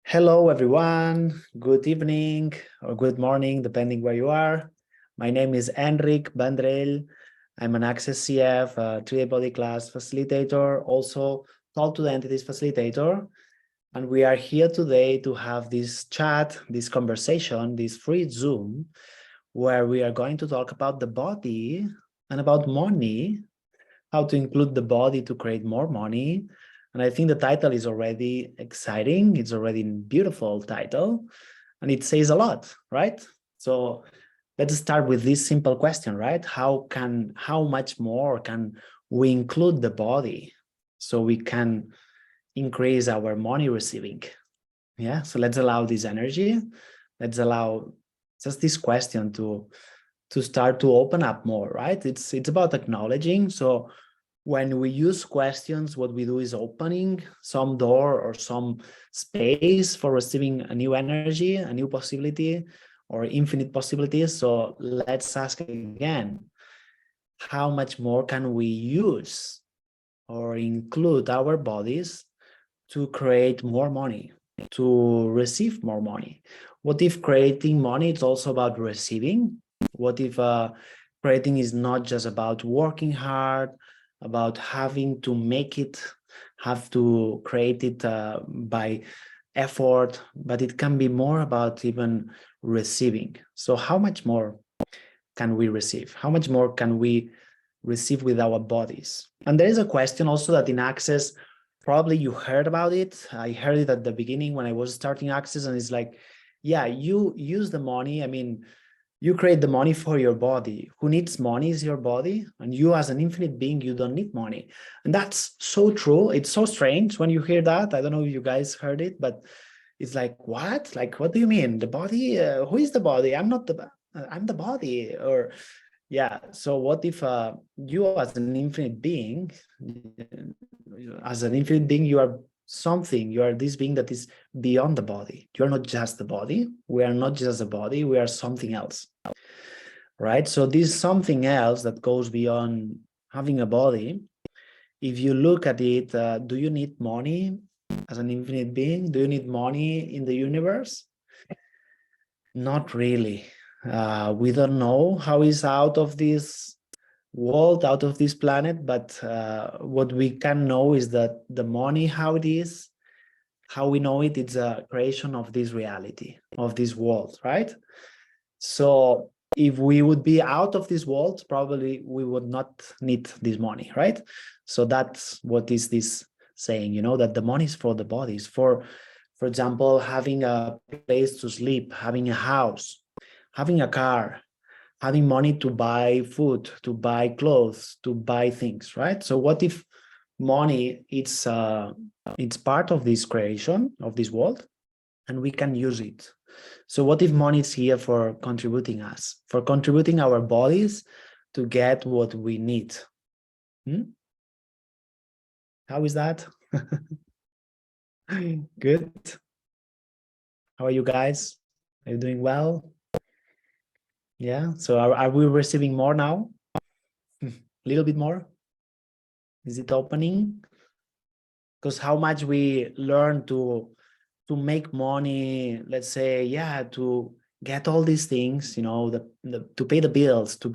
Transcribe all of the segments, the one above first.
Hello, everyone. Good evening or good morning, depending where you are. My name is Enric Vendrell. I'm an Access CF, 3D body class facilitator, also Talk to the Entities facilitator. And we are here today to have this chat, this conversation, this free Zoom, where we are going to talk about the body and about money, how to include the body to create more money. And I think the title is already exciting. It's already a beautiful title and it says a lot, right? So let's start with this simple question, right? How much more can we include the body so we can increase our money receiving? Yeah, so let's allow this energy. Let's allow just this question to start to open up more, right? It's about acknowledging. So when we use questions, what we do is opening some door or some space for receiving a new energy, a new possibility, or infinite possibilities. So let's ask again, how much more can we use or include our bodies to create more money, to receive more money? What if creating money is also about receiving? What if creating is not just about working hard, about having to make it, have to create it by effort, but it can be more about even receiving. So how much more can we receive? How much more can we receive with our bodies? And there is a question also that in Access, probably you heard about it. I heard it at the beginning when I was starting Access, and it's like, yeah, you use the money. I mean, you create the money for your body. Who needs money is your body. And you as an infinite being, you don't need money. And that's so true. It's so strange when you hear that. I don't know if you guys heard it, but it's like, what? Like, what do you mean? The body? Who is the body? I'm not I'm the body. Or yeah. So what if you as an infinite being, you are something, you are this being that is beyond the body. You're not just the body. We are not just a body. We are something else. Right? So this something else that goes beyond having a body, if you look at it, do you need money as an infinite being? Do you need money in the universe? Not really. We don't know how it's out of this world, out of this planet, but what we can know is that the money, how it is, how we know it, it's a creation of this reality, of this world, right? So if we would be out of this world, probably we would not need this money, right? So that's what is this saying, you know, that the money is for the bodies, for example, having a place to sleep, having a house, having a car, having money to buy food, to buy clothes, to buy things, right? So what if money, it's part of this creation of this world and we can use it? So what if money is here for contributing us, for contributing our bodies to get what we need? How is that? Good. How are you guys? Are you doing well? Yeah. So are we receiving more now? A little bit more? Is it opening? Because how much we learn to make money, let's say, yeah, to get all these things, you know, to pay the bills, to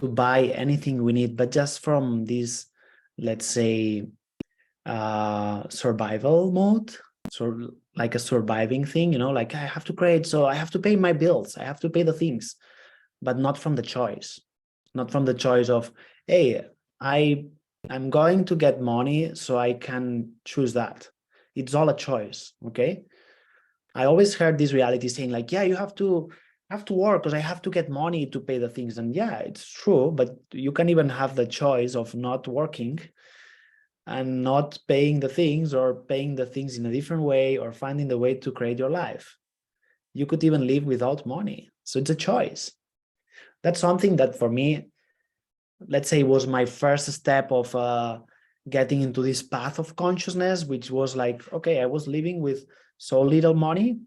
buy anything we need, but just from this, let's say, survival mode, so like a surviving thing, you know, like I have to create, so I have to pay my bills, I have to pay the things, but not from the choice, of, hey, I'm going to get money so I can choose that. It's all a choice. Okay. I always heard this reality saying like, yeah, you have to work because I have to get money to pay the things. And yeah, it's true, but you can even have the choice of not working and not paying the things, or paying the things in a different way, or finding the way to create your life. You could even live without money. So it's a choice. That's something that for me, let's say, was my first step of getting into this path of consciousness, which was like, okay, I was living with so little money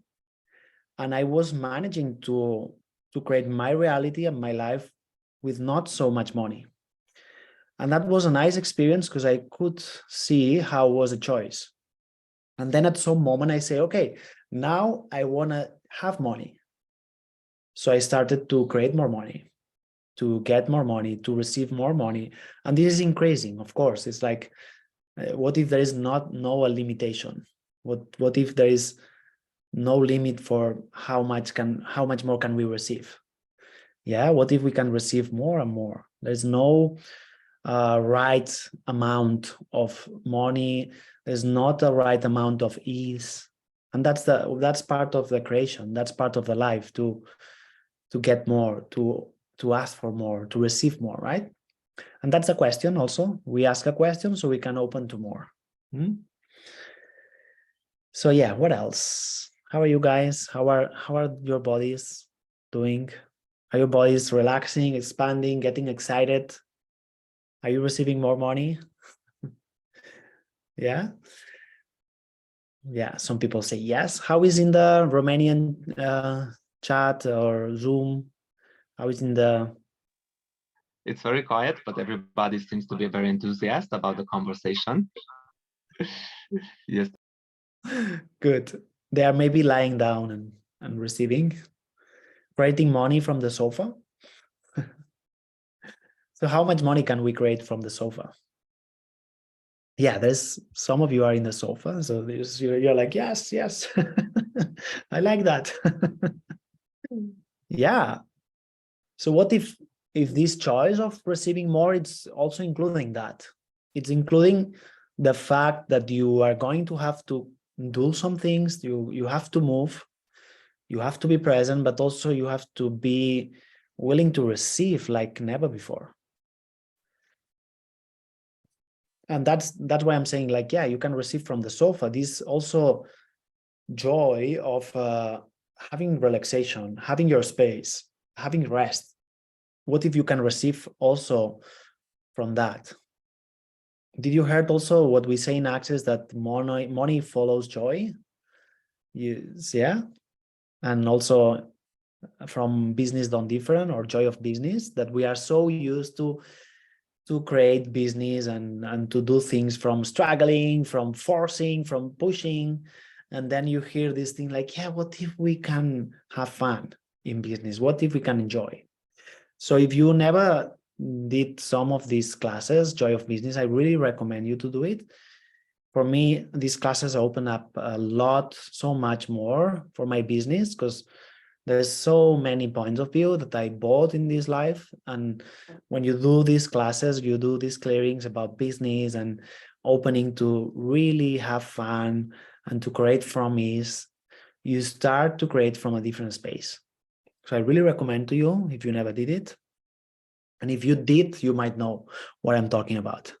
and I was managing to create my reality and my life with not so much money. And that was a nice experience because I could see how it was a choice. And then at some moment I say, okay, now I want to have money. So I started to create more money, to get more money, to receive more money. And this is increasing, of course. It's like, what if there is no limitation? What if there is no limit for how much more can we receive? Yeah, what if we can receive more and more? There's no right amount of money. There's not a right amount of ease, and that's part of the creation. That's part of the life, to get more, to ask for more, to receive more, right? And that's a question. Also, we ask a question so we can open to more. So yeah, what else? How are you guys? How are your bodies doing? Are your bodies relaxing, expanding, getting excited? Are you receiving more money? Yeah. Yeah, some people say yes. How is in the Romanian chat or Zoom? How is in the... It's very quiet, but everybody seems to be very enthusiastic about the conversation. Yes. Good. They are maybe lying down and receiving, creating money from the sofa. So how much money can we create from the sofa? Yeah, there's some of you are in the sofa, so you're like, yes, yes. I like that. Yeah. So what if this choice of receiving more, it's also including that? It's including the fact that you are going to have to do some things, you have to move, you have to be present, but also you have to be willing to receive like never before. And that's why I'm saying, like, yeah, you can receive from the sofa. This also joy of having relaxation, having your space, having rest. What if you can receive also from that? Did you heard also what we say in Access, that money follows joy? Yeah. And also from Business Done Different, or Joy of Business, that we are so used to create business and to do things from struggling, from forcing, from pushing. And then you hear this thing like, yeah, what if we can have fun in business? What if we can enjoy? So if you never did some of these classes, Joy of Business, I really recommend you to do it. For me, these classes open up a lot, so much more for my business, because there's so many points of view that I bought in this life. And when you do these classes, you do these clearings about business and opening to really have fun and to create from ease, you start to create from a different space. So I really recommend to you, if you never did it. And if you did, you might know what I'm talking about.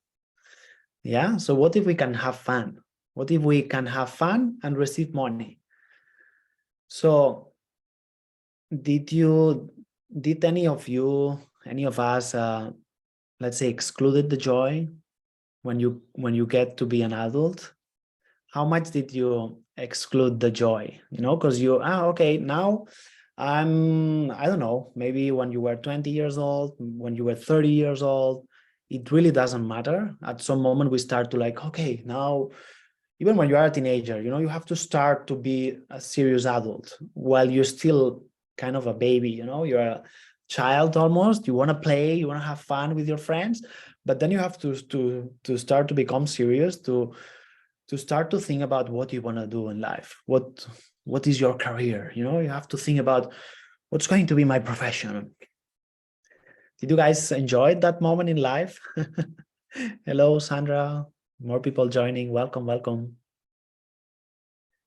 Yeah. So what if we can have fun? What if we can have fun and receive money? So did any of us, let's say, excluded the joy when you get to be an adult? How much did you exclude the joy? Because okay, now I don't know, maybe when you were 20 years old, when you were 30 years old, it really doesn't matter. At some moment we start to like, okay, now, even when you are a teenager, you have to start to be a serious adult while you're still kind of a baby. You're a child almost. You want to play, you want to have fun with your friends, but then you have to start to become serious, to start to think about what you want to do in life. What is your career? You have to think about what's going to be my profession. Did you guys enjoy that moment in life? Hello, Sandra. More people joining. Welcome, welcome.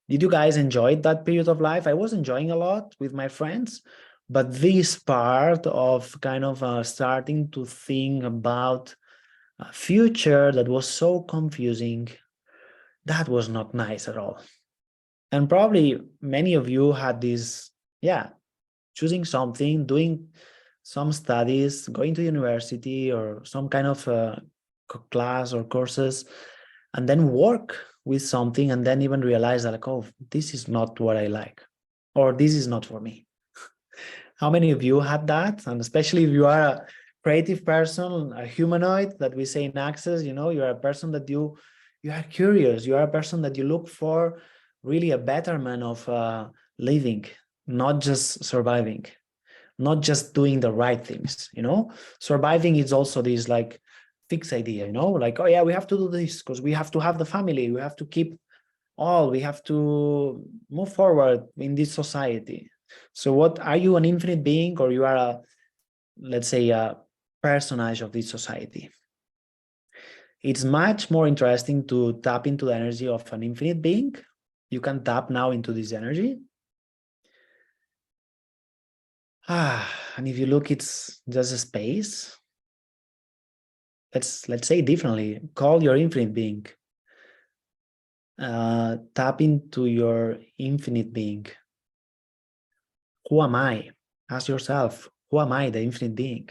Did you guys enjoy that period of life? I was enjoying a lot with my friends, but this part of kind of starting to think about a future that was so confusing, that was not nice at all. And probably many of you had this, yeah, choosing something, doing some studies, going to university or some kind of class or courses, and then work with something, and then even realize that, like, oh, this is not what I like, or this is not for me. How many of you had that? And especially if you are a creative person, a humanoid that we say in Access, you're a person that you You are curious. You are a person that you look for really a betterment of living, not just surviving, not just doing the right things. Surviving is also this like fixed idea, like, oh yeah, we have to do this because we have to have the family, we have to keep all, we have to move forward in this society. So what are you, an infinite being, or you are a, let's say, a personage of this society? It's much more interesting to tap into the energy of an infinite being. You can tap now into this energy. And if you look, it's just a space. Let's say differently. Call your infinite being. Tap into your infinite being. Who am I? Ask yourself, who am I, the infinite being?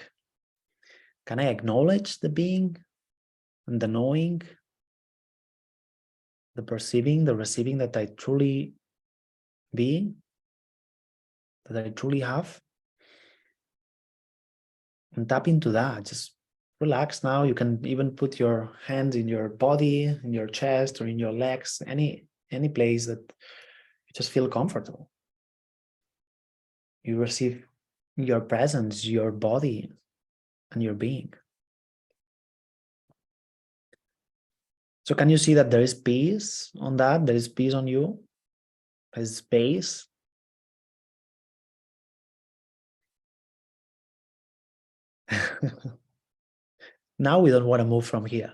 Can I acknowledge the being and the knowing, the perceiving, the receiving that I truly be, that I truly have? And tap into that. Just relax now. You can even put your hands in your body, in your chest, or in your legs, any place that you just feel comfortable. You receive your presence, your body, and your being. So can you see that there is peace on that? There is peace on you. There's space. Now we don't want to move from here.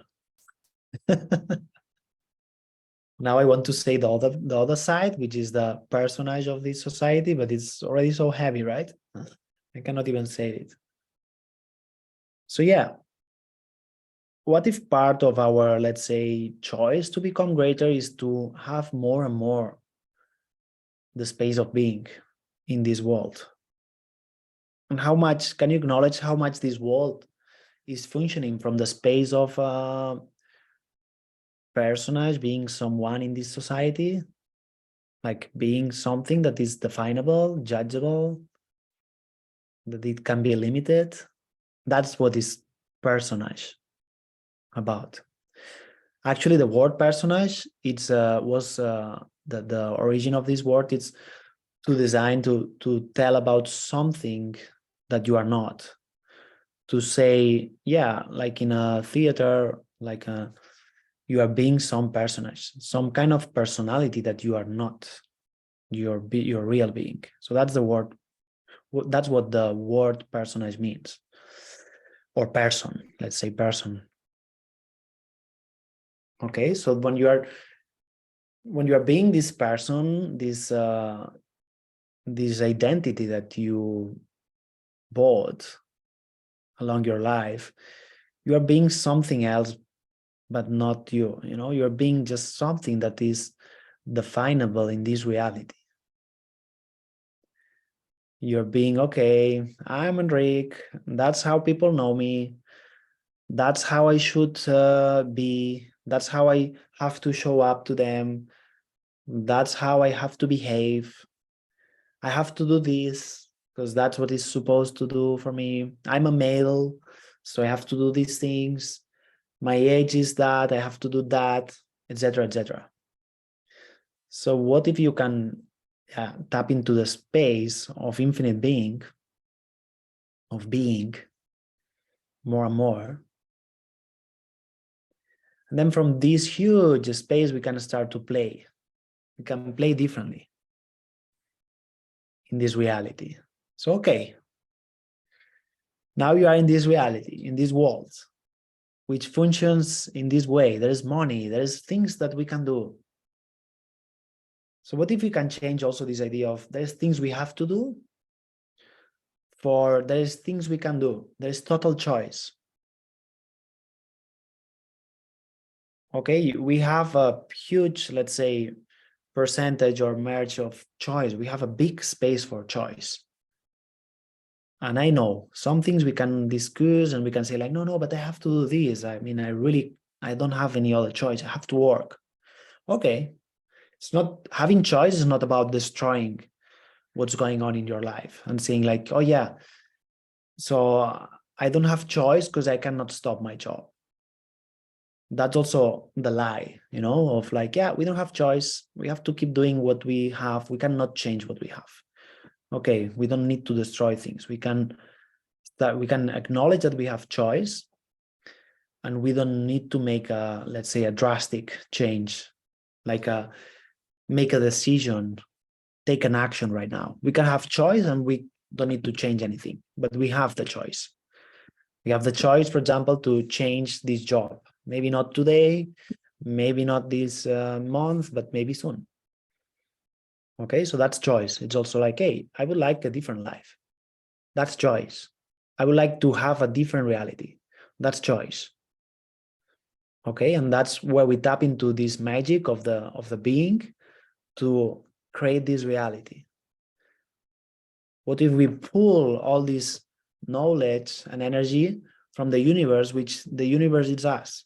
Now I want to say the other side, which is the personage of this society, but it's already so heavy, right? I cannot even say it. So yeah, what if part of our, let's say, choice to become greater is to have more and more the space of being in this world? And how much, can you acknowledge how much this world is functioning from the space of a personage, being someone in this society, like being something that is definable, judgeable, that it can be limited? That's what is personage about. Actually, the word personage, it's was the origin of this word. It's to design, to tell about something that you are not. To say, yeah, like in a theater, like you are being some personage, some kind of personality that you are not. Your real being. So that's the word. That's what the word personage means, or person. Let's say person. Okay, so when you are being this person, this identity that you bought along your life, you are being something else, but not you. You're being just something that is definable in this reality. You're being, okay, I'm Enric. That's how people know me. That's how I should be. That's how I have to show up to them. That's how I have to behave. I have to do this because that's what it's supposed to do for me. I'm a male, so I have to do these things. My age is that, I have to do that, etc., etc. So what if you can tap into the space of infinite being, of being more and more? And then from this huge space, we can start to play. We can play differently in this reality. So, okay, now you are in this reality, in this world, which functions in this way. There is money, there is things that we can do. So what if we can change also this idea of there's things we have to do, for there's things we can do. There's total choice. Okay, we have a huge, let's say, percentage or merge of choice. We have a big space for choice. And I know some things we can discuss and we can say like, no, but I have to do this. I mean, I don't have any other choice. I have to work. Okay. It's not, having choice is not about destroying what's going on in your life and saying like, oh yeah, so I don't have choice because I cannot stop my job. That's also the lie, you know, of like, yeah, we don't have choice. We have to keep doing what we have. We cannot change what we have. Okay, we don't need to destroy things. We can acknowledge that we have choice, and we don't need to make a, let's say, a drastic change, like make a decision, take an action right now. We can have choice and we don't need to change anything, but we have the choice. We have the choice, for example, to change this job. Maybe not today, maybe not this month, but maybe soon. Okay, so that's choice. It's also like, hey, I would like a different life. That's choice. I would like to have a different reality. That's choice. Okay, and that's where we tap into this magic of the being to create this reality. What if we pull all this knowledge and energy from the universe, which the universe is us?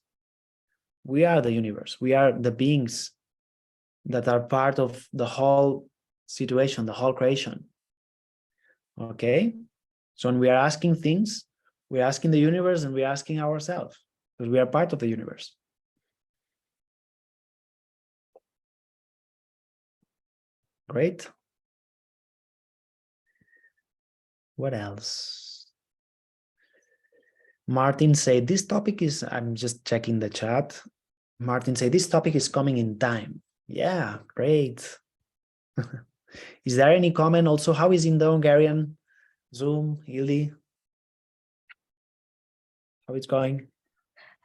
We are the universe. We are the beings that are part of the whole situation, the whole creation. Okay? So when we are asking things, we're asking the universe and we're asking ourselves, because we are part of the universe. Great. What else? Martin said, this topic is, I'm just checking the chat. Martin said, this topic is coming in time. Yeah, great. Is there any comment also? How is in the Hungarian Zoom, Hildy? How it's going?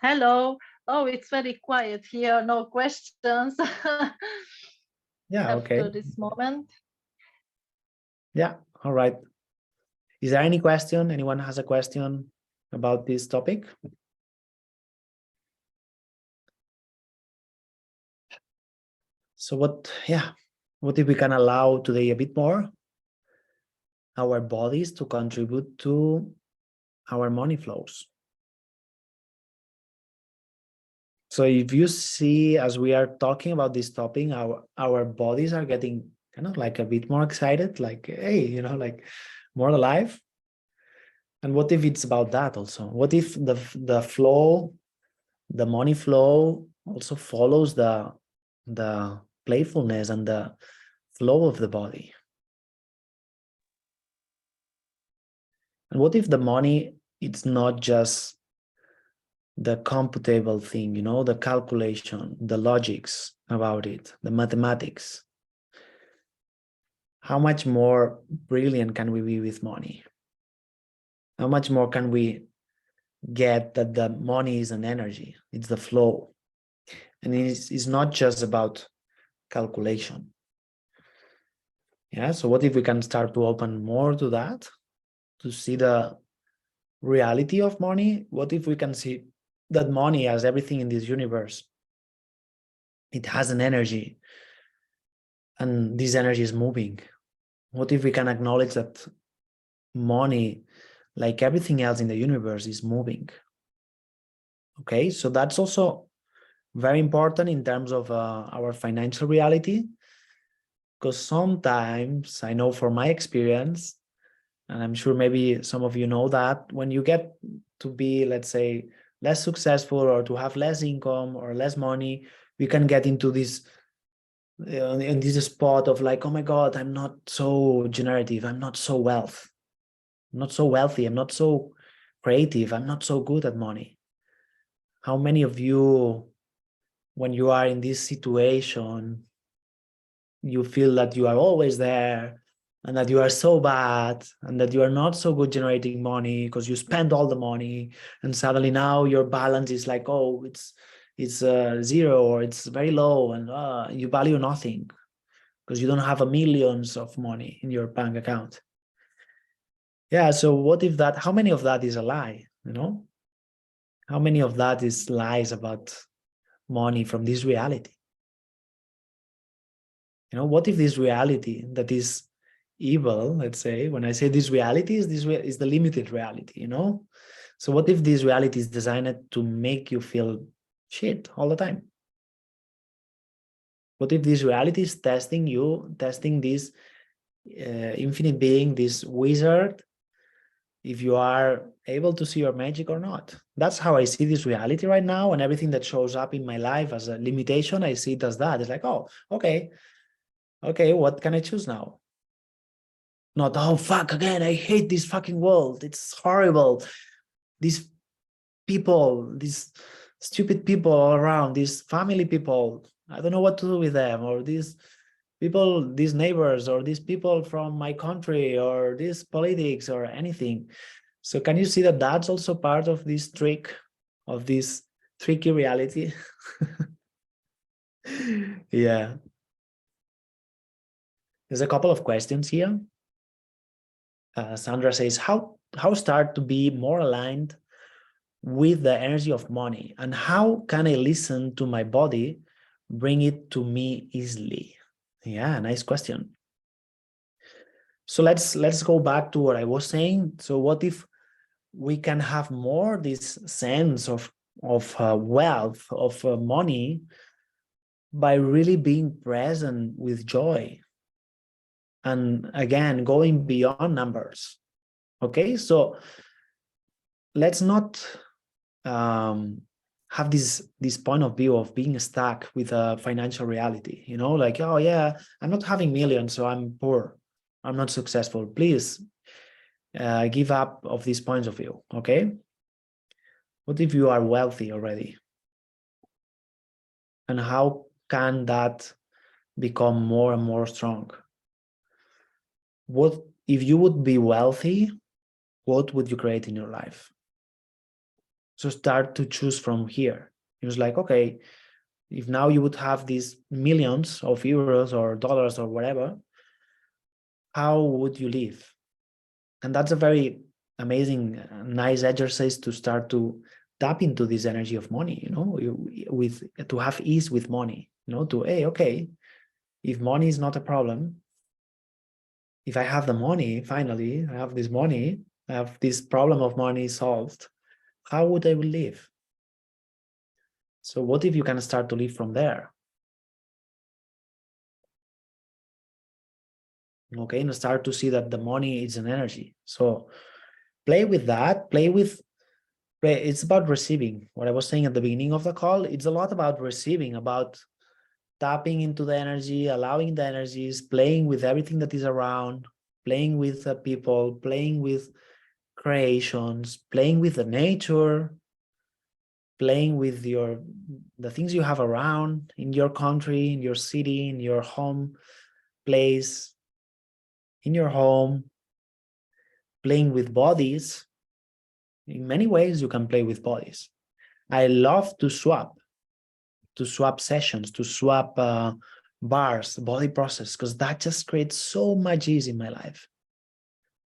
Hello. Oh, it's very quiet here. No questions. Yeah, okay. After this moment. Yeah, all right. Is there any question? Anyone has a question about this topic? So what if we can allow today a bit more our bodies to contribute to our money flows? So if you see, as we are talking about this topic, our bodies are getting kind of like a bit more excited, like, hey, you know, like more alive. And what if it's about that also? What if the flow, the money flow also follows the playfulness and the flow of the body? And what if the money, it's not just the computable thing, you know, the calculation, the logics about it, the mathematics? How much more brilliant can we be with money? How much more can we get that the money is an energy? It's the flow. And it's not just about calculation. Yeah, so what if we can start to open more to that, to see the reality of money? What if we can see that money, as everything in this universe, it has an energy, and this energy is moving? What if we can acknowledge that money, like everything else in the universe, is moving? Okay, so that's also very important in terms of our financial reality, because sometimes, I know from my experience, and I'm sure maybe some of you know, that when you get to be, let's say, less successful, or to have less income or less money, we can get into this in this spot of like, oh my God, I'm not so generative, I'm not so I'm not so wealthy, I'm not so creative, I'm not so good at money. How many of you, when you are in this situation, you feel that you are always there, and that you are so bad, and that you are not so good generating money because you spend all the money, and suddenly now your balance is like, oh, it's zero, or it's very low, and you value nothing because you don't have a millions of money in your bank account? Yeah, so what if that, how many of that is a lie, you know? How many of that is lies about money from this reality? You know, what if this reality that is evil, let's say, when I say this reality, is the limited reality, you know? So what if this reality is designed to make you feel shit all the time? What if this reality is testing you, testing this infinite being, this wizard, if you are able to see your magic or not. That's how I see this reality right now, and everything that shows up in my life as a limitation, I see it as that. It's like, oh, okay, what can I choose now? Not, oh, fuck, again, I hate this fucking world. It's horrible. These people, these stupid people all around, these family people, I don't know what to do with them, or these people, these neighbors, or these people from my country, or this politics, or anything. So can you see that that's also part of this trick, of this tricky reality? Yeah. There's a couple of questions here. Sandra says, how start to be more aligned with the energy of money, and how can I listen to my body, bring it to me easily? Yeah, nice question. So let's go back to what I was saying. So what if we can have more this sense of wealth, of money, by really being present with joy, and again going beyond numbers? Okay, so let's not have this point of view of being stuck with a financial reality, like, oh yeah, I'm not having millions, so I'm poor, I'm not successful. Please give up of these points of view. Okay, what if you are wealthy already, and how can that become more and more strong? What if you would be wealthy? What would you create in your life? So start to choose from here. It's like, okay, if now you would have these millions of euros or dollars or whatever, how would you live? And that's a very amazing, nice exercise to start to tap into this energy of money, with to have ease with money, to, hey, okay, if money is not a problem, if I have the money, finally, I have this money, I have this problem of money solved, how would I live? So what if you can start to live from there? Okay, and start to see that the money is an energy. So play with that, it's about receiving. What I was saying at the beginning of the call, it's a lot about receiving, about tapping into the energy, allowing the energies, playing with everything that is around, playing with the people, playing with creations, playing with the nature, playing with the things you have around in your country, in your city, in your home place, in your home, playing with bodies. In many ways, you can play with bodies. I love to swap sessions, to swap bars, body process, because that just creates so much ease in my life.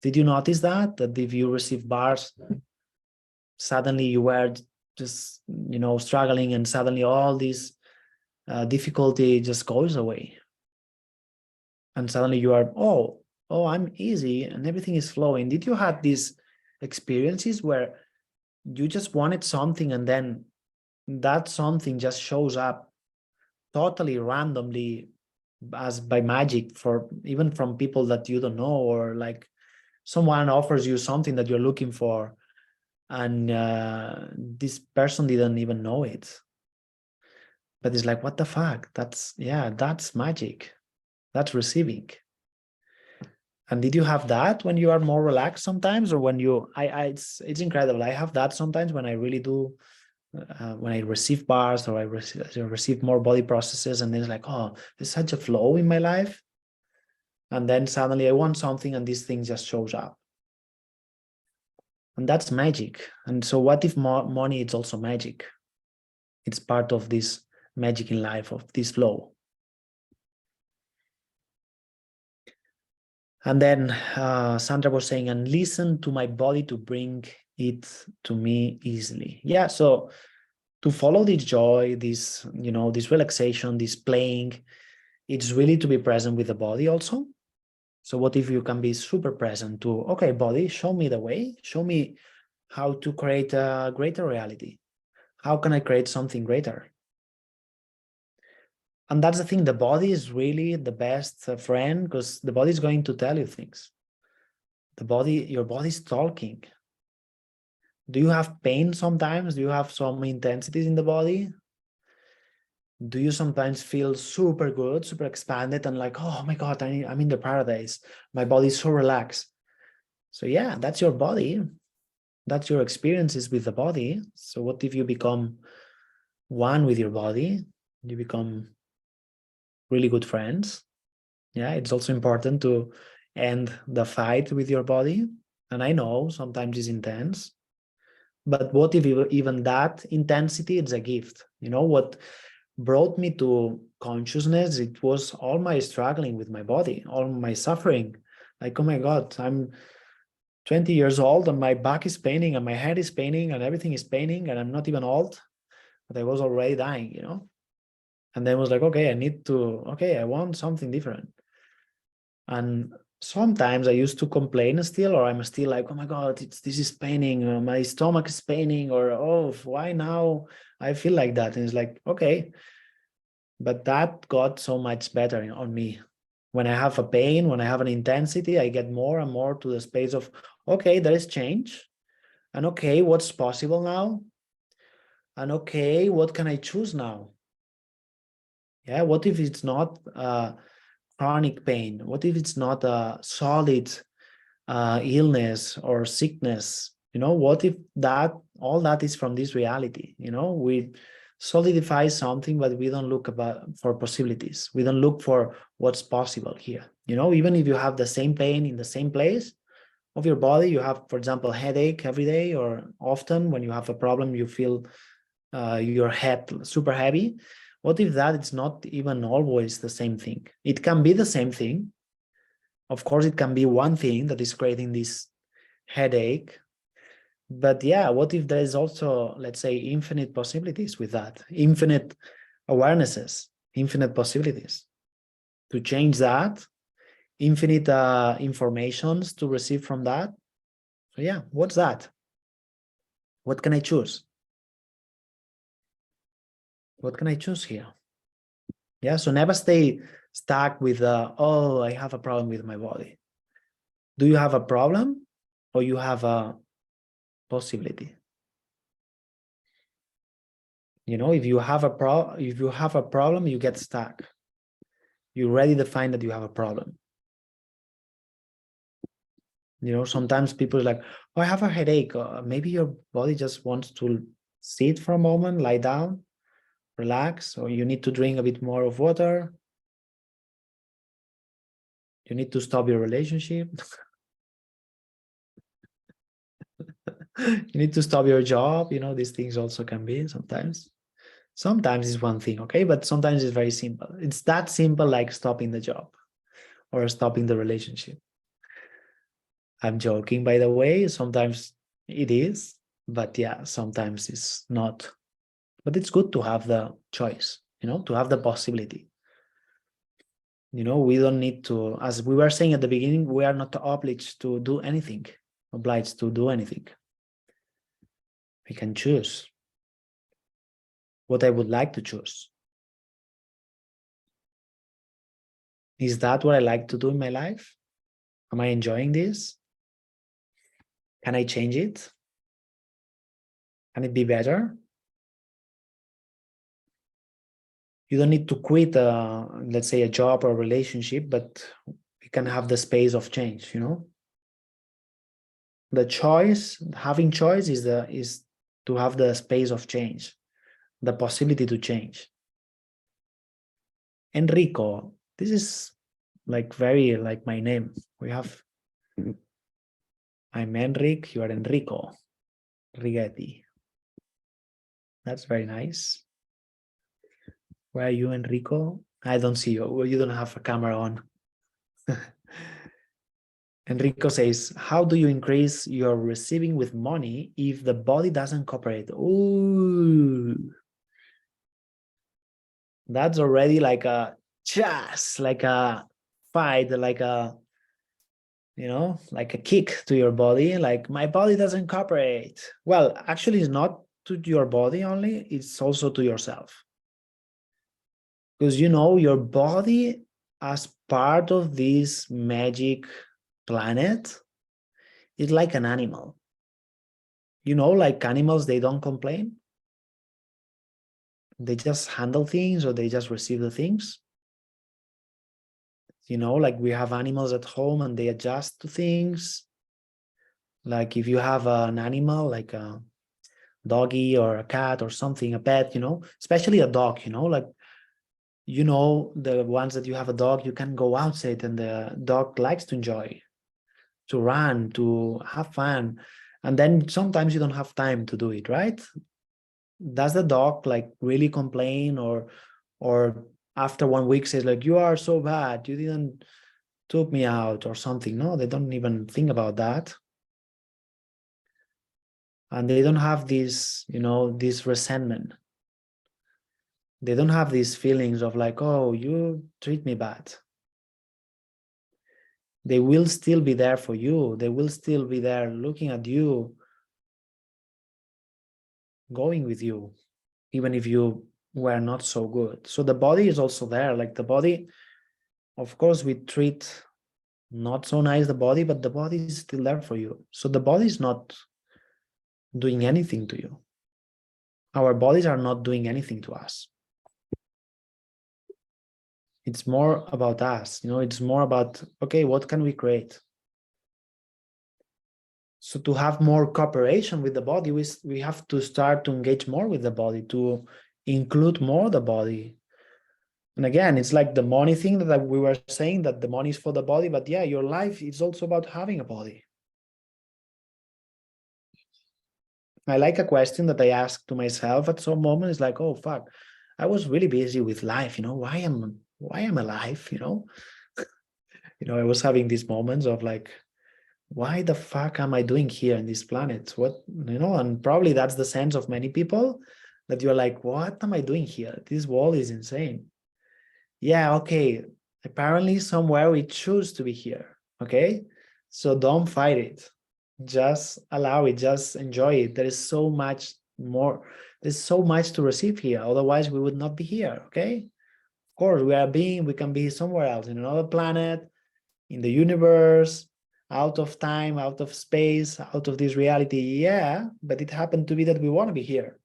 Did you notice that if you receive bars, suddenly you were just, struggling, and suddenly all this difficulty just goes away. And suddenly you are, oh, I'm easy and everything is flowing. Did you have these experiences where you just wanted something, and then that something just shows up totally randomly, as by magic, for even from people that you don't know, or like someone offers you something that you're looking for, and this person didn't even know it, but it's like, what the fuck? That's magic. That's receiving. And did you have that when you are more relaxed sometimes, or when it's incredible. I have that sometimes when I really do, when I receive bars, or I receive more body processes, and then it's like, oh, there's such a flow in my life. And then suddenly I want something, and this thing just shows up. And that's magic. And so what if money is also magic? It's part of this magic in life, of this flow. And then Sandra was saying, and listen to my body to bring it to me easily. Yeah, so to follow this joy, this, this relaxation, this playing, it's really to be present with the body also. So what if you can be super present to, okay, body, show me the way, show me how to create a greater reality. How can I create something greater? And that's the thing, the body is really the best friend, because the body is going to tell you things. your body's talking. Do you have pain sometimes? Do you have some intensities in the body? Do you sometimes feel super good, super expanded, and like, oh my God, I'm in the paradise. My body's so relaxed. So yeah, that's your body. That's your experiences with the body. So what if you become one with your body? You become really good friends. Yeah, it's also important to end the fight with your body. And I know sometimes it's intense, but what if even that intensity is a gift? You know, what brought me to consciousness, it was all my struggling with my body, all my suffering. Like, oh my God, I'm 20 years old and my back is paining and my head is paining and everything is paining and I'm not even old, but I was already dying, you know? And then I was like, okay, I want something different. And sometimes I used to complain still, or I'm still like, oh my God, this is paining, or my stomach is paining, or oh, why now I feel like that? And it's like, okay, but that got so much better on me. When I have a pain, when I have an intensity, I get more and more to the space of, okay, there is change. And okay, what's possible now? And okay, what can I choose now? Yeah, what if it's not chronic pain? What if it's not a solid illness or sickness? You know, what if that all that is from this reality? You know, we solidify something, but we don't look for possibilities. We don't look for what's possible here. You know, even if you have the same pain in the same place of your body, you have, for example, headache every day, or often when you have a problem, you feel your head super heavy. What if that it's not even always the same thing? It can be the same thing. Of course, it can be one thing that is creating this headache. But yeah, what if there is also, let's say, infinite possibilities with that, infinite awarenesses, infinite possibilities to change that, infinite informations to receive from that? So yeah, what's that? What can I choose? What can I choose here? Yeah, so never stay stuck with, oh, I have a problem with my body. Do you have a problem or you have a possibility? You know, if you have a problem, you get stuck. You already define that you have a problem. You know, sometimes people are like, oh, I have a headache. Maybe your body just wants to sit for a moment, lie down, relax, or you need to drink a bit more of water. You need to stop your relationship. You need to stop your job. You know, these things also can be sometimes. Sometimes it's one thing, okay? But sometimes it's very simple. It's that simple, like stopping the job or stopping the relationship. I'm joking, by the way. Sometimes it is, but yeah, sometimes it's not. But it's good to have the choice, you know, to have the possibility. You know, we don't need to, as we were saying at the beginning, we are not obliged to do anything, obliged to do anything. We can choose what I would like to choose. Is that what I like to do in my life? Am I enjoying this? Can I change it? Can it be better? You don't need to quit, let's say, a job or a relationship, but we can have the space of change, you know? The choice, having choice is to have the space of change, the possibility to change. Enrico, this is like very like my name. I'm Enric, you are Enrico Righetti. That's very nice. Where are you, Enrico? I don't see you. Well, you don't have a camera on. Enrico says, how do you increase your receiving with money if the body doesn't cooperate? Ooh, that's already like a chess, like a fight, like a, you know, like a kick to your body. Like, my body doesn't cooperate. Well, actually, it's not to your body only, it's also to yourself. Because, you know, your body, as part of this magic planet, is like an animal. You know, like animals, they don't complain. They just handle things, or they just receive the things. You know, like we have animals at home and they adjust to things. Like if you have an animal, like a doggy or a cat or something, a pet, you know, especially a dog, you know, like, you know, the ones that you have a dog, you can go outside and the dog likes to enjoy, to run, to have fun. And then sometimes you don't have time to do it, right? Does the dog like really complain, or after 1 week says like, you are so bad, you didn't took me out or something? No, they don't even think about that. And they don't have this, you know, this resentment. They don't have these feelings of like, oh, you treat me bad. They will still be there for you. They will still be there looking at you, going with you, even if you were not so good. So the body is also there. Like the body, of course, we treat not so nice the body, but the body is still there for you. So the body is not doing anything to you. Our bodies are not doing anything to us. It's more about us, you know, it's more about, okay, what can we create? So to have more cooperation with the body, we have to start to engage more with the body, to include more the body. And again, it's like the money thing that we were saying, that the money is for the body, but yeah, your life is also about having a body. I like a question that I asked to myself at some moment. Is like, oh fuck, I was really busy with life, you know, why am I alive, you know? I was having these moments of like, why the fuck am I doing here in this planet? What, you know, and probably that's the sense of many people, that you're like, what am I doing here? This world is insane. Yeah, okay. Apparently somewhere we choose to be here. Okay. So don't fight it. Just allow it, just enjoy it. There is so much more, there's so much to receive here. Otherwise we would not be here. Okay. Of course, we can be somewhere else, in another planet, in the universe, out of time, out of space, out of this reality. Yeah, but it happened to be that we want to be here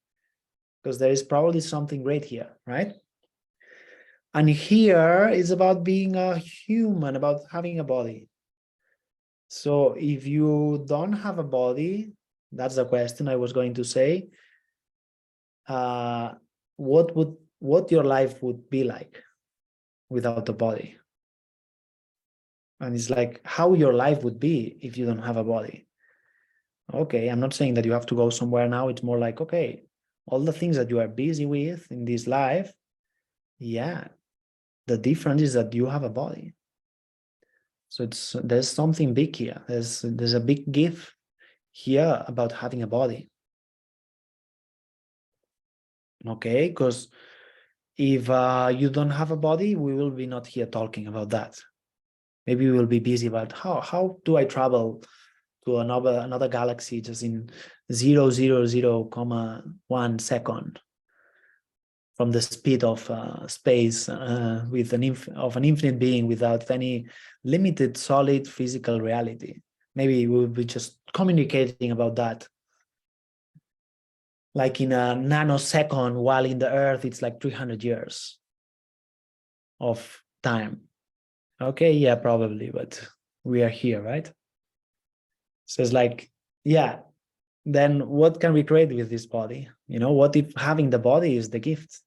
because there is probably something great here, right? And here is about being a human, about having a body. So if you don't have a body, that's the question I was going to say. What your life would be like without a body? And it's like how your life would be if you don't have a body. Okay, I'm not saying that you have to go somewhere now. It's more like, okay, all the things that you are busy with in this life, yeah, the difference is that you have a body. So there's something big here. There's a big gift here about having a body. Okay, because if you don't have a body, we will be not here talking about that. Maybe we will be busy about how do I travel to another galaxy just in 0.001 second from the speed of space with an infinite being without any limited solid physical reality. Maybe we'll be just communicating about that. Like in a nanosecond, while in the Earth, it's like 300 years of time. Okay, yeah, probably, but we are here, right? So it's like, yeah, then what can we create with this body? What if having the body is the gift?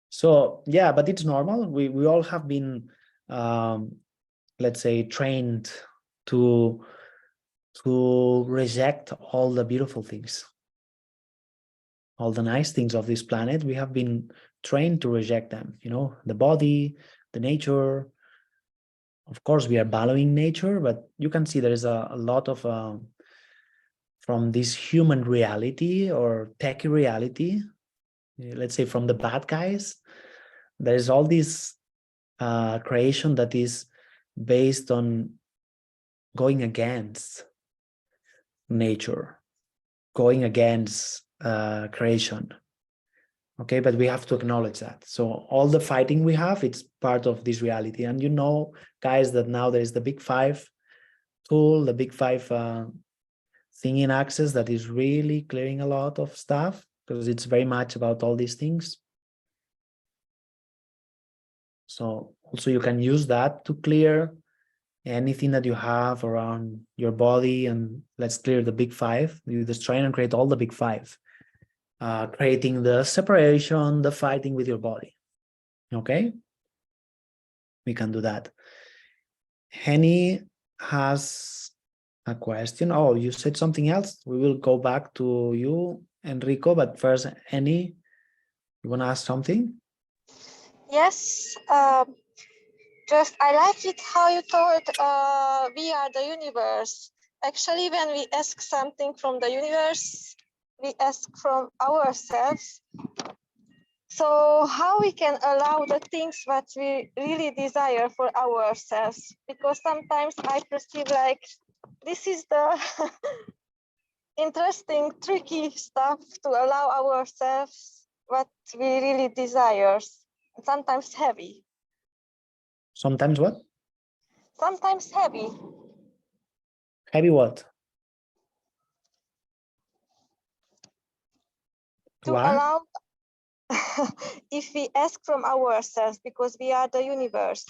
So yeah, but it's normal. We all have been, let's say, trained to reject all the beautiful things, all the nice things of this planet. We have been trained to reject them. The body, the nature. Of course, we are valuing nature, but you can see there is a lot of from this human reality or tech reality, let's say from the bad guys, there is all this creation that is based on going against nature, going against creation. Okay, but we have to acknowledge that. So all the fighting we have, it's part of this reality. And guys, that now there is the big five. tool, the big five thing in Access that is really clearing a lot of stuff, because it's very much about all these things. So also you can use that to clear anything that you have around your body, and let's clear the big five. You just try and create all the big five, creating the separation, the fighting with your body. Okay, we can do that. Henny has a question. Oh, you said something else. We will go back to you, Enrico, but first, Henny, you want to ask something? Yes, just I like it how you told we are the universe. Actually, when we ask something from the universe, we ask from ourselves. So how we can allow the things that we really desire for ourselves? Because sometimes I perceive like this is the interesting, tricky stuff to allow ourselves what we really desire. Sometimes heavy. Sometimes what? Sometimes heavy. Heavy what? To What? allow if we ask from ourselves, because we are the universe.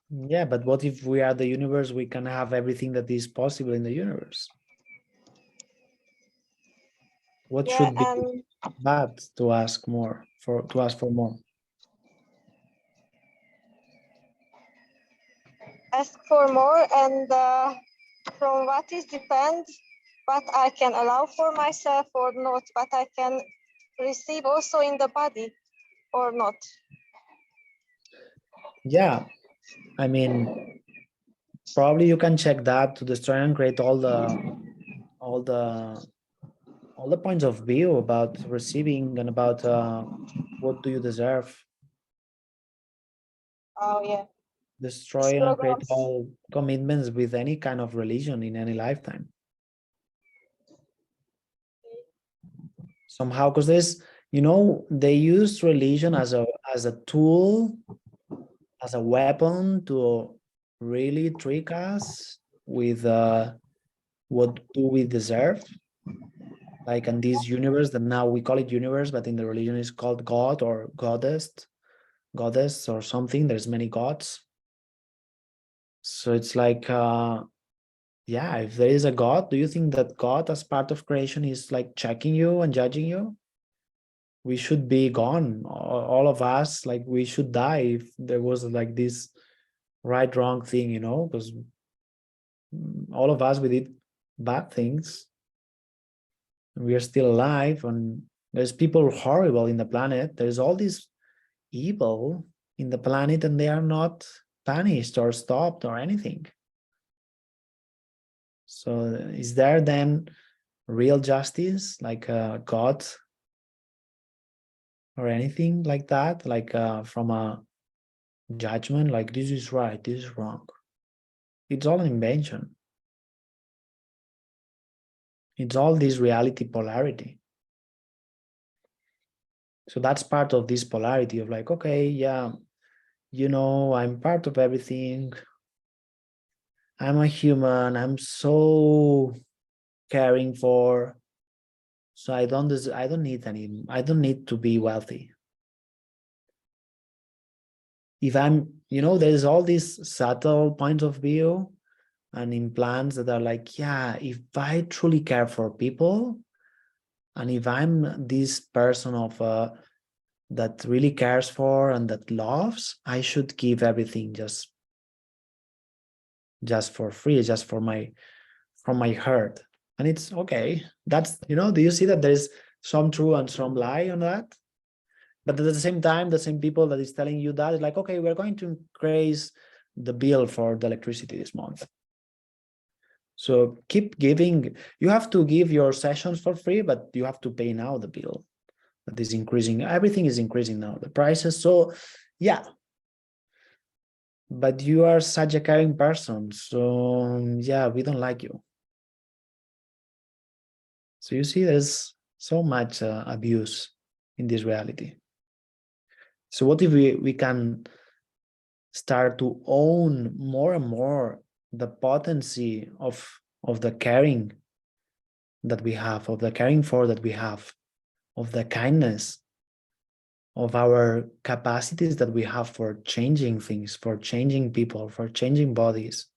Yeah, but what if we are the universe? We can have everything that is possible in the universe. What Yeah, should be and bad to ask more, to ask for more? ask for more, and from what is depends what I can allow for myself or not, what I can receive also in the body or not. Yeah, I mean, probably you can check that to destroy and create all the points of view about receiving and about what do you deserve. Oh yeah. Destroy and create Slogans. all commitments with any kind of religion in any lifetime. Somehow, because there's, they use religion as a tool, as a weapon to really trick us with what do we deserve. Like in this universe that now we call it universe, but in the religion is called God or goddess or something. There's many gods. So it's like, yeah, if there is a God, do you think that God as part of creation is like checking you and judging you? We should be gone. All of us, like we should die if there was like this right, wrong thing, because all of us, we did bad things. We are still alive, and there's people horrible in the planet. There's all this evil in the planet, and they are not punished or stopped or anything. So is there then real justice, like God or anything like that, like from a judgment, like this is right, this is wrong? It's all an invention. It's all this reality polarity. So that's part of this polarity of like, okay, yeah, I'm part of everything. I'm a human. I'm so caring for. So I don't need to be wealthy. If there's all these subtle points of view and implants that are like, yeah, if I truly care for people, and if I'm this person that really cares for and that loves, I should give everything just for free, just from my heart. And it's okay. That's, do you see that there's some true and some lie on that? But at the same time, the same people that is telling you that is like, okay, we're going to increase the bill for the electricity this month. So keep giving. You have to give your sessions for free, but you have to pay now the bill that is increasing. Everything is increasing now, the prices. So yeah, but you are such a caring person. So yeah, we don't like you. So you see, there's so much abuse in this reality. So what if we can start to own more and more the potency of the caring that we have, of the caring for that we have, of the kindness, of our capacities that we have for changing things, for changing people, for changing bodies,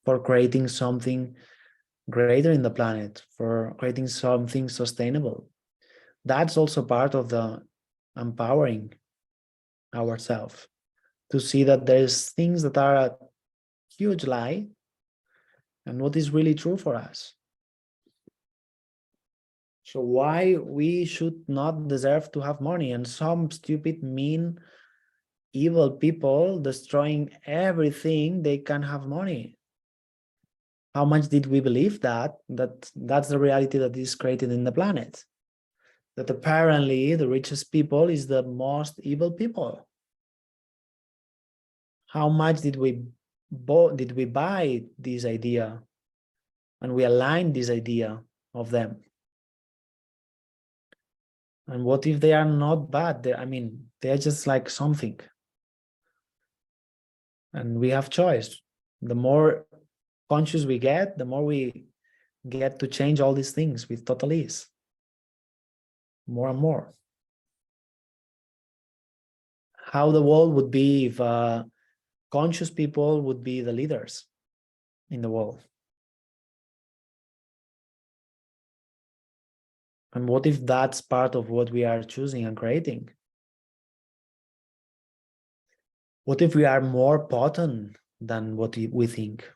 for creating something greater in the planet, for creating something sustainable. That's also part of the empowering ourselves, to see that there's things that are a huge lie and what is really true for us. So why we should not deserve to have money, and some stupid, mean, evil people destroying everything they can have money. How much did we believe that that's the reality that is created in the planet? That apparently the richest people is the most evil people. How much did we buy this idea, and we aligned this idea of them? And what if they are not bad? I mean, they're just like something. And we have choice. The more conscious we get, the more we get to change all these things with total ease. More and more. How the world would be if conscious people would be the leaders in the world. And what if that's part of what we are choosing and creating? What if we are more potent than what we think?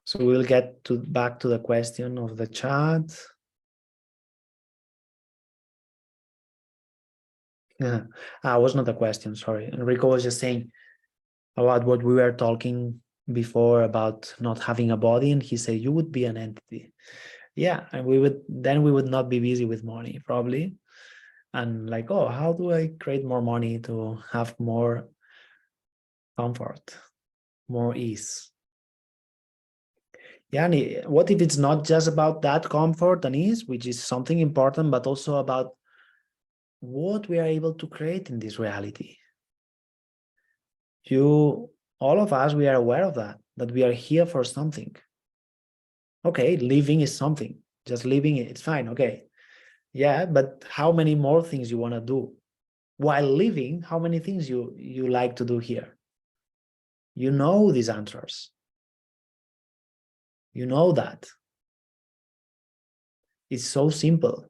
So we'll get back to the question of the chat. Was not a question, sorry. Enrico was just saying about what we were talking before about not having a body, and he said you would be an entity. Yeah, and we would not be busy with money, probably. And like, oh, how do I create more money to have more comfort, more ease? Yeah, and what if it's not just about that comfort and ease, which is something important, but also about what we are able to create in this reality? All of us, we are aware of that we are here for something. Okay, living is something. Just living, it's fine. Okay. Yeah, but how many more things you want to do? While living, how many things you like to do here? You know these answers. You know that. It's so simple.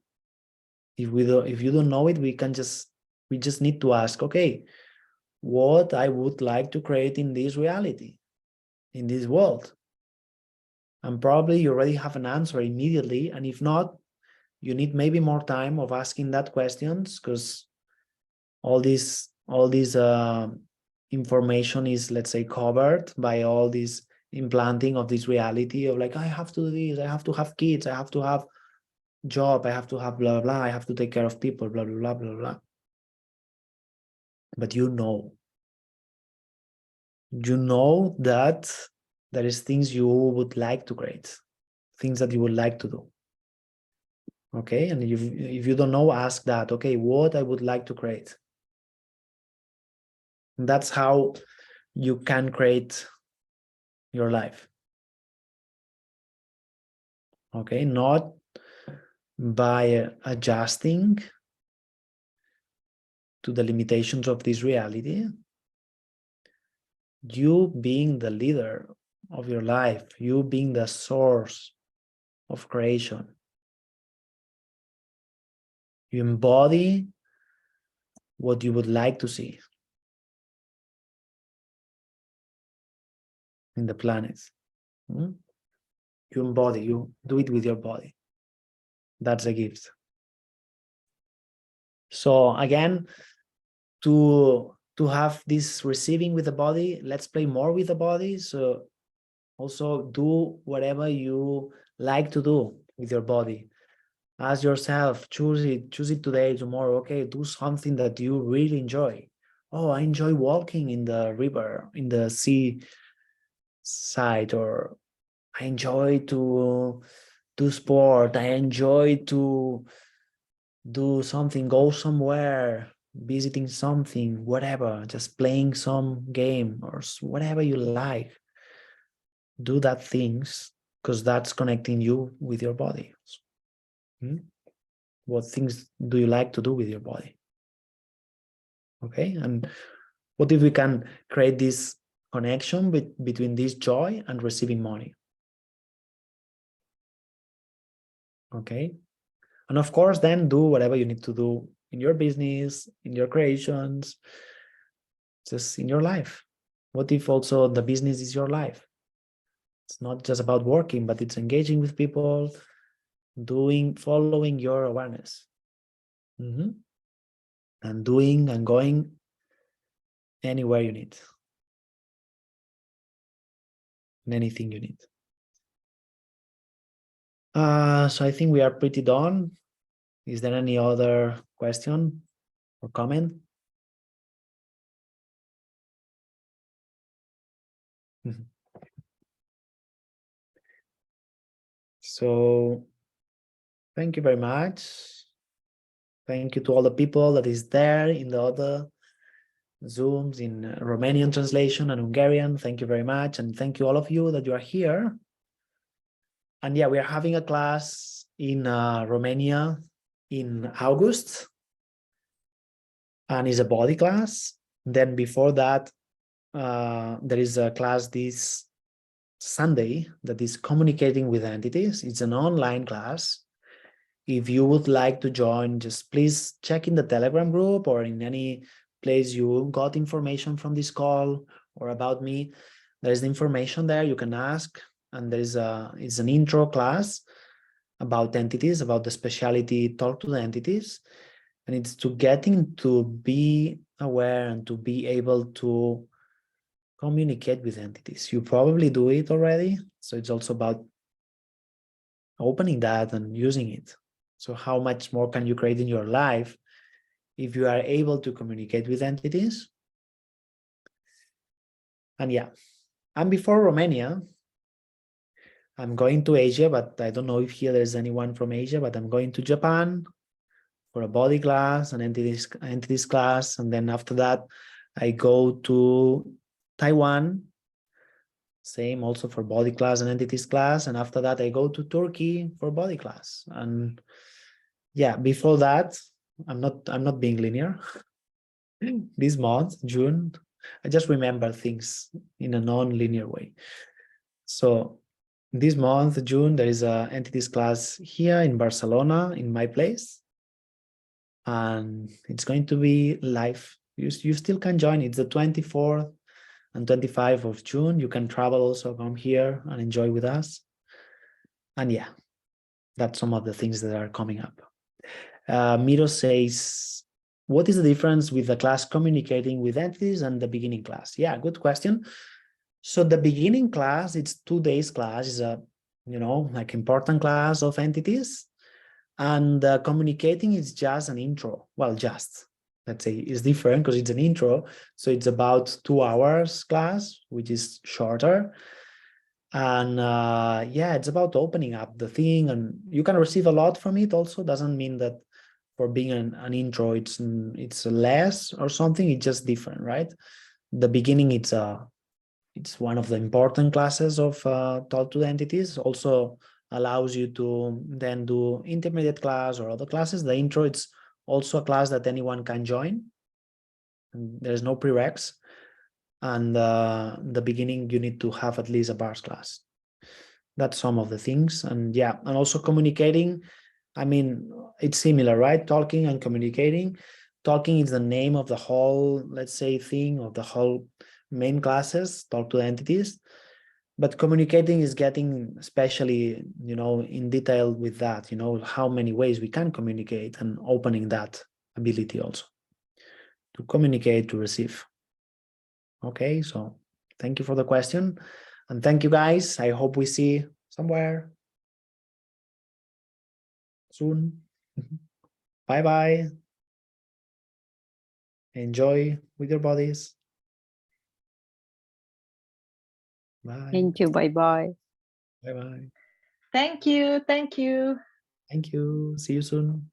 If you don't know it, we just need to ask, okay, what I would like to create in this reality, in this world. And probably you already have an answer immediately. And if not, you need maybe more time of asking that questions, because all this information is, let's say, covered by all this implanting of this reality of like, I have to do this, I have to have kids, I have to have job, I have to have blah, blah, I have to take care of people, blah, blah, blah, blah, blah. But you know that there is things you would like to create, things that you would like to do. Okay, and if you don't know, ask that, okay, what I would like to create. And that's how you can create your life. Okay, not by adjusting to the limitations of this reality. You being the leader of your life, you being the source of creation. You embody what you would like to see in the planet. You embody, you do it with your body. That's a gift. So again, to have this receiving with the body, let's play more with the body. So also do whatever you like to do with your body. Ask yourself, choose it today, tomorrow. Okay, do something that you really enjoy. Oh, I enjoy walking in the river, in the sea side, or I enjoy to do sport. I enjoy to do something, go somewhere, visiting something, whatever, just playing some game or whatever you like. Do that things because that's connecting you with your body. What things do you like to do with your body? Okay, and what if we can create this connection between this joy and receiving money? Okay, and of course, then do whatever you need to do in your business, in your creations, just in your life. What if also the business is your life? It's not just about working, but it's engaging with people, following your awareness, and doing and going anywhere you need, and anything you need. So I think we are pretty done. Is there any other question or comment? So thank you very much. Thank you to all the people that is there in the other Zooms in Romanian translation and Hungarian. Thank you very much. And thank you all of you that you are here. And yeah, we are having a class in Romania in August. And it's a body class. Then before that, there is a class this Sunday that is communicating with entities. It's an online class. If you would like to join, just please check in the Telegram group or in any place you got information from this call or about me. There's the information there you can ask. And it's an intro class about entities, about the speciality, talk to the entities. And it's to getting to be aware and to be able to communicate with entities. You probably do it already. So it's also about opening that and using it. So how much more can you create in your life if you are able to communicate with entities? And yeah, and before Romania, I'm going to Asia, but I don't know if here there's anyone from Asia, but I'm going to Japan for a body class, an entities class. And then after that, I go to Taiwan, same also for body class and entities class. And after that, I go to Turkey for body class. And yeah, before that, I'm not being linear. This month, June, I just remember things in a non-linear way. So this month, June, there is a entities class here in Barcelona, in my place. And it's going to be live. You still can join. It's the 24th and 25th of June. You can travel also, come here and enjoy with us. And yeah, that's some of the things that are coming up. Miro says, what is the difference with the class communicating with entities and the beginning class? Yeah, good question. So the beginning class, it's 2 days class, is a, like important class of entities. And communicating is just an intro. Well, let's say it's different because it's an intro. So it's about 2 hours class, which is shorter. And yeah, it's about opening up the thing, and you can receive a lot from it also. Doesn't mean that for being an intro, it's less or something. It's just different, right? The beginning, it's one of the important classes of talk to the entities. Also allows you to then do intermediate class or other classes. The intro, it's also a class that anyone can join. And there's no prereqs. And the beginning, you need to have at least a bars class. That's some of the things. And yeah, and also communicating. I mean, it's similar, right? Talking and communicating. Talking is the name of the whole, let's say, thing of the whole main classes, talk to the entities. But communicating is getting especially, in detail with that, how many ways we can communicate and opening that ability also to communicate, to receive. Okay, so thank you for the question. And thank you guys. I hope we see somewhere soon. Bye-bye. Enjoy with your bodies. Bye. Thank you. Bye-bye. Bye bye. Thank you. Thank you. Thank you. See you soon.